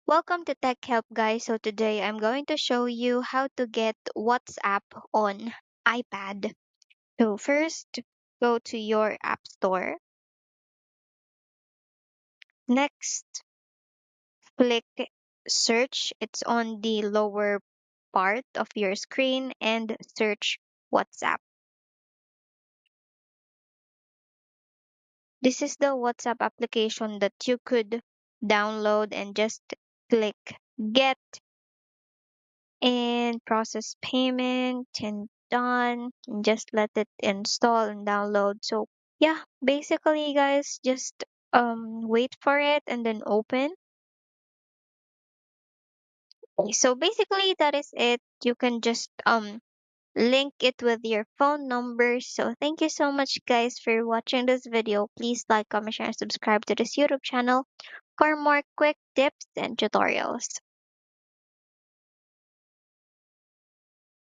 Welcome to Tech Help guys. So today I'm going to show you how to get WhatsApp on iPad. So first, go to your App Store. Next, click search. It's on the lower part of your screen and search WhatsApp. This is the WhatsApp application that you could download and just click get and process payment and done and just let it install and download. So yeah, basically guys, just wait for it and then open. Okay, so basically that is it. You can just link it with your phone number. So thank you so much guys for watching this video. Please like, comment, share, and subscribe to this YouTube channel for more quick tips and tutorials.